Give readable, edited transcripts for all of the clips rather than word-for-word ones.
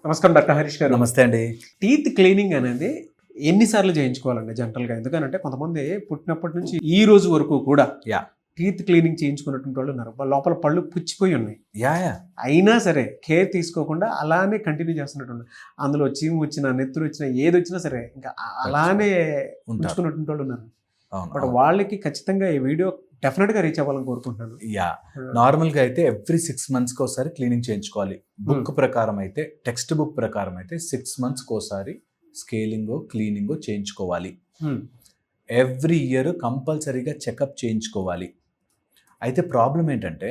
నమస్కారం డాక్టర్ హరీష్ గారు. నమస్తే అండి. టీత్ క్లీనింగ్ అనేది ఎన్నిసార్లు చేయించుకోవాలండి జనరల్గా? ఎందుకంటే కొంతమంది పుట్టినప్పటి నుంచి ఈ రోజు వరకు కూడా యా టీత్ క్లీనింగ్ చేయించుకున్నటువంటి వాళ్ళు ఉన్నారు. లోపల పళ్ళు పుచ్చిపోయి ఉన్నాయి, యా అయినా సరే కేర్ తీసుకోకుండా అలానే కంటిన్యూ చేస్తున్నట్టు, అందులో చీము వచ్చినా నెత్తురు వచ్చినా ఏది వచ్చినా సరే ఇంకా అలానే ఉంచుకున్నటువంటి వాళ్ళు ఉన్నారు. బట్ వాళ్ళకి ఖచ్చితంగా ఈ వీడియో డెఫినెట్గా రీచ్ అవ్వాలని కోరుకుంటున్నాను. యా నార్మల్గా అయితే ఎవ్రీ 6 monthsకి ఒకసారి క్లీనింగ్ చేయించుకోవాలి. బుక్ ప్రకారం అయితే, టెక్స్ట్ బుక్ ప్రకారం అయితే 6 monthsకి ఒకసారి స్కేలింగ్ క్లీనింగ్ చేయించుకోవాలి. ఎవ్రీ ఇయర్ కంపల్సరీగా చెకప్ చేయించుకోవాలి. అయితే ప్రాబ్లం ఏంటంటే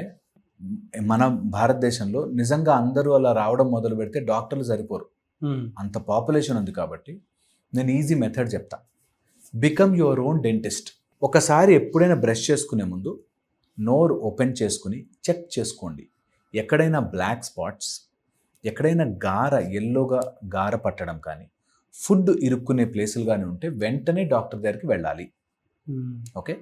మన భారతదేశంలో నిజంగా అందరూ అలా రావడం మొదలు పెడితే డాక్టర్లు సరిపోరు. అంత పాపులేషన్ ఉంది కాబట్టి నేను ఈజీ మెథడ్ చెప్తా. Become your own dentist. ఒకసారి ఎప్పుడైనా బ్రష్ చేసుకునే ముందు నోరు ఓపెన్ చేసుకుని చెక్ చేసుకోండి. ఎక్కడైనా బ్లాక్ స్పాట్స్, ఎక్కడైనా ఎల్లోగా గార పట్టడం కానీ, ఫుడ్ ఇరుక్కునే ప్లేసులు కానీ ఉంటే వెంటనే డాక్టర్ దగ్గరికి వెళ్ళాలి. ఓకే,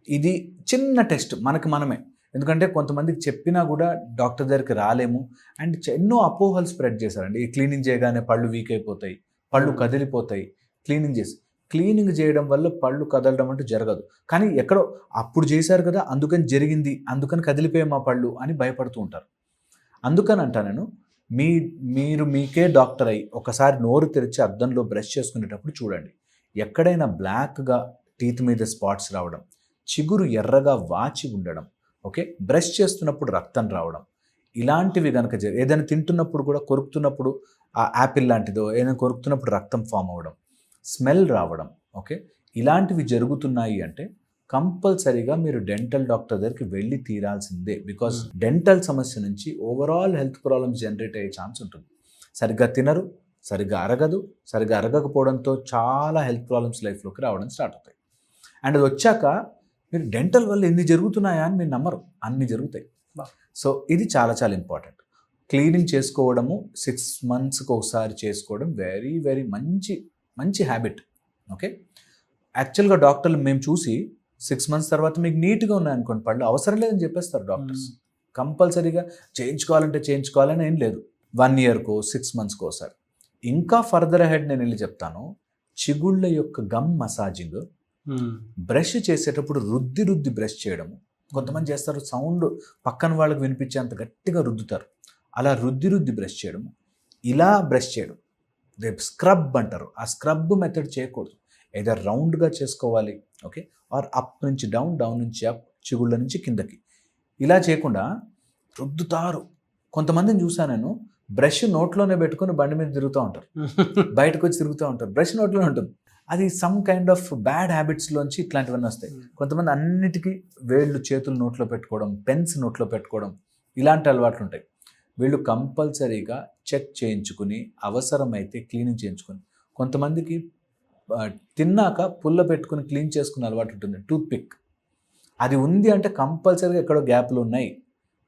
ఇది చిన్న టెస్ట్ మనమే. ఎందుకంటే కొంతమందికి చెప్పినా కూడా డాక్టర్ దగ్గరికి రాలేము. అండ్ ఎన్నో అపోహలు స్ప్రెడ్ చేశారండి. ఈ క్లీనింగ్ చేయగానే పళ్ళు వీక్ అయిపోతాయి, పళ్ళు కదిలిపోతాయి. క్లీనింగ్ చేయడం వల్ల పళ్ళు కదలడం అంటూ జరగదు. కానీ ఎక్కడో అప్పుడు చేశారు కదా, అందుకని కదిలిపోయే మా పళ్ళు అని భయపడుతూ ఉంటారు. అందుకని అంటా నేను, మీరు మీకే డాక్టర్ అయ్యి ఒకసారి నోరు తెరిచి అద్దంలో బ్రష్ చేసుకునేటప్పుడు చూడండి. ఎక్కడైనా బ్లాక్గా టీత్ మీద స్పాట్స్ రావడం, చిగురు ఎర్రగా వాచి ఉండడం, ఓకే, బ్రష్ చేస్తున్నప్పుడు రక్తం రావడం, ఇలాంటివి కనుక ఏదైనా తింటున్నప్పుడు కూడా కొరుకుతున్నప్పుడు ఆ యాపిల్ లాంటిదో ఏదైనా కొరుకుతున్నప్పుడు రక్తం ఫామ్ అవ్వడం, స్మెల్ రావడం, ఓకే, ఇలాంటివి జరుగుతున్నాయి అంటే కంపల్సరీగా మీరు డెంటల్ డాక్టర్ దగ్గరికి వెళ్ళి తీరాల్సిందే. బికాస్ డెంటల్ సమస్య నుంచి ఓవరాల్ హెల్త్ ప్రాబ్లమ్స్ జనరేట్ అయ్యే ఛాన్స్ ఉంటుంది. సరిగ్గా తినరు, సరిగ్గా అరగదు, సరిగ్గా అరగకపోవడంతో చాలా హెల్త్ ప్రాబ్లమ్స్ లైఫ్లోకి రావడం స్టార్ట్ అవుతాయి. అండ్ అది వచ్చాక మీరు డెంటల్ వల్ల ఎన్ని జరుగుతున్నాయా అని మీరు నమ్మరు, అన్ని జరుగుతాయి. సో ఇది చాలా చాలా ఇంపార్టెంట్. క్లీనింగ్ చేసుకోవడము 6 monthsకి ఒకసారి చేసుకోవడం వెరీ వెరీ మంచి హ్యాబిట్. ఓకే, యాక్చువల్గా డాక్టర్లు మేము చూసి 6 months తర్వాత మీకు నీట్గా ఉన్నాయనుకోండి పళ్ళు, అవసరం లేదని చెప్పేస్తారు డాక్టర్స్. కంపల్సరీగా చేయించుకోవాలని ఏం లేదు. 1 yearకో 6 monthsకో ఒకసారి. ఇంకా ఫర్దర్ అహెడ్ నేను వెళ్ళి చెప్తాను, చిగుళ్ళ యొక్క గమ్ మసాజింగ్, బ్రష్ చేసేటప్పుడు రుద్ది బ్రష్ చేయడము. కొంతమంది చేస్తారు, సౌండ్ పక్కన వాళ్ళకి వినిపించేంత గట్టిగా రుద్దుతారు. అలా రుద్ది బ్రష్ చేయడము, ఇలా బ్రష్ చేయడం, రేపు స్క్రబ్ అంటారు. ఆ స్క్రబ్ మెథడ్ చేయకూడదు. ఏదో రౌండ్గా చేసుకోవాలి, ఓకే, ఆర్ అప్ నుంచి డౌన్ నుంచి అప్, చిగుళ్ళ నుంచి కిందకి. ఇలా చేయకుండా రుద్దుతారు. కొంతమందిని చూసాను నేను, బ్రష్ నోట్లోనే పెట్టుకుని బండి మీద తిరుగుతూ ఉంటారు, బయటకు వచ్చి తిరుగుతూ ఉంటారు, బ్రష్ నోట్లోనే ఉంటుంది. అది సమ్ కైండ్ ఆఫ్ బ్యాడ్ హ్యాబిట్స్లోంచి ఇట్లాంటివన్నీ వస్తాయి. కొంతమంది అన్నిటికీ వేళ్ళు చేతులు నోట్లో పెట్టుకోవడం, పెన్స్ నోట్లో పెట్టుకోవడం, ఇలాంటి అలవాట్లు ఉంటాయి. వీళ్ళు కంపల్సరీగా చెక్ చేయించుకుని అవసరమైతే క్లీనింగ్ చేయించుకుని, కొంతమందికి తిన్నాక పుల్ల పెట్టుకుని క్లీన్ చేసుకునే అలవాటు ఉంటుంది, టూత్పిక్. అది ఉంది అంటే కంపల్సరీగా ఎక్కడో గ్యాప్లు ఉన్నాయి.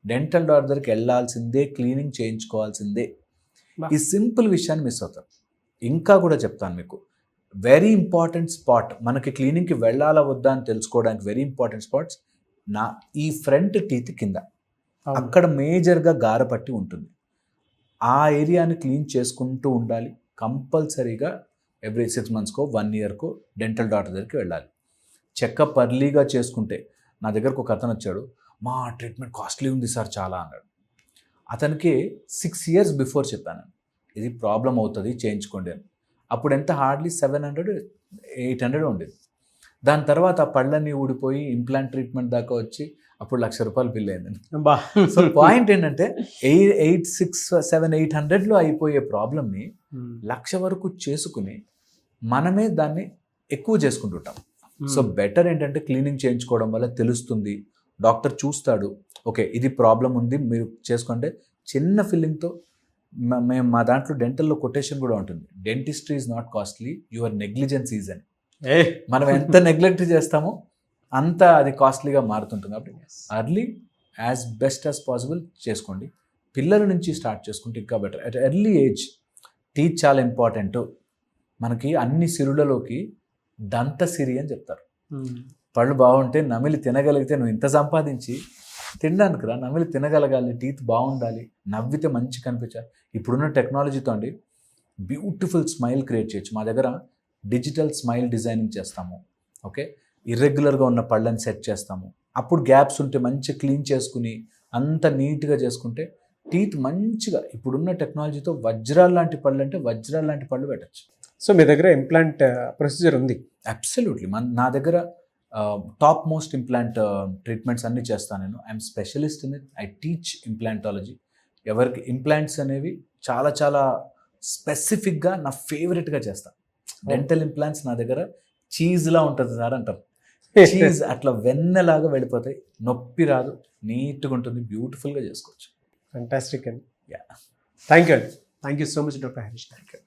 డెంటల్ డాక్టర్ దగ్గరికి వెళ్ళాల్సిందే, క్లీనింగ్ చేయించుకోవాల్సిందే. ఈ సింపుల్ విషయాన్ని మిస్ అవుతారు. ఇంకా కూడా చెప్తాను మీకు, వెరీ ఇంపార్టెంట్ స్పాట్, మనకి క్లీనింగ్కి వెళ్ళాలా వద్దా అని తెలుసుకోవడానికి వెరీ ఇంపార్టెంట్ స్పాట్స్ ఈ ఫ్రంట్ టీత్ కింద, అక్కడ మేజర్గా గారపట్టి ఉంటుంది. ఆ ఏరియాని క్లీన్ చేసుకుంటూ ఉండాలి. కంపల్సరీగా ఎవ్రీ 6 monthsకో 1 yearకో డెంటల్ డాక్టర్ దగ్గరికి వెళ్ళాలి. చెకప్ ఎర్లీగా చేసుకుంటే, నా దగ్గరకు ఒక అతను వచ్చాడు, మా ట్రీట్మెంట్ కాస్ట్లీ ఉంది సార్ చాలా అన్నాడు. అతనికి 6 years బిఫోర్ చెప్పాను, ఇది ప్రాబ్లం అవుతుంది చేయించుకోండి అని. అప్పుడు ఎంత హార్డ్లీ 700-800 ఉండేది. దాని తర్వాత ఆ పళ్ళన్నీ ఊడిపోయి ఇంప్లాంట్ ట్రీట్మెంట్ దాకా వచ్చి అప్పుడు ₹1,00,000 బిల్ అయిందండి. సో పాయింట్ ఏంటంటే 800 అయిపోయే ప్రాబ్లమ్ని 1,00,000 వరకు చేసుకుని మనమే దాన్ని ఎక్కువ చేసుకుంటుంటాం. సో బెటర్ ఏంటంటే క్లీనింగ్ చేయించుకోవడం వల్ల తెలుస్తుంది, డాక్టర్ చూస్తాడు, ఓకే ఇది ప్రాబ్లం ఉంది మీరు చేసుకుంటే. చిన్న ఫీలింగ్తో మేము మా దాంట్లో డెంటల్లో కొటేషన్ కూడా ఉంటుంది, dentistry is not costly, your negligence is అని. మనం ఎంత నెగ్లెక్ట్ చేస్తామో అంత అది కాస్ట్లీగా మారుతుంటుంది. కాబట్టి early as best as possible చేసుకోండి. పిల్లల నుంచి స్టార్ట్ చేసుకుంటే ఇంకా better. At early age teeth చాలా ఇంపార్టెంట్. మనకి అన్ని సిరులలోకి దంత సిరి అని చెప్తారు. పళ్ళు బాగుంటే నమిలి తినగలిగితే నువ్వు ఇంత సంపాదించి తినడానికి రా, నవ్వి తినగలగాలి, టీత్ బాగుండాలి, నవ్వితే మంచి కనిపించాలి. ఇప్పుడున్న టెక్నాలజీతో అండి బ్యూటిఫుల్ స్మైల్ క్రియేట్ చేయొచ్చు. మా దగ్గర డిజిటల్ స్మైల్ డిజైనింగ్ చేస్తాము. ఓకే, ఇర్రెగ్యులర్గా ఉన్న పళ్ళని సెట్ చేస్తాము. అప్పుడు గ్యాప్స్ ఉంటే మంచిగా క్లీన్ చేసుకుని అంత నీట్గా చేసుకుంటే టీత్ మంచిగా ఇప్పుడున్న టెక్నాలజీతో వజ్రాలు లాంటి పళ్ళు అంటే వజ్రాలు లాంటి పళ్ళు పెట్టచ్చు. సో మీ దగ్గర ఇంప్లాంట్ ప్రొసీజర్ ఉంది? అబ్సల్యూట్లీ. నా దగ్గర టాప్ మోస్ట్ ఇంప్లాంట్ ట్రీట్మెంట్స్ అన్నీ చేస్తాను నేను. I'm specialist in it. I teach implantology. ఎవరికి ఇంప్లాంట్స్ అనేవి చాలా చాలా స్పెసిఫిక్గా నా ఫేవరెట్గా చేస్తాను. డెంటల్ ఇంప్లాంట్స్ నా దగ్గర చీజ్లా ఉంటుంది సార్ అంటారు. చీజ్ అట్లా వెన్నెలాగా వెళ్ళిపోతాయి, నొప్పి రాదు, నీట్గా ఉంటుంది, బ్యూటిఫుల్గా చేసుకోవచ్చు. ఫ్యాంటాస్టిక్ అండి. యా, థ్యాంక్ యూ అండి. Thank you so much doctor Harish. Thank you.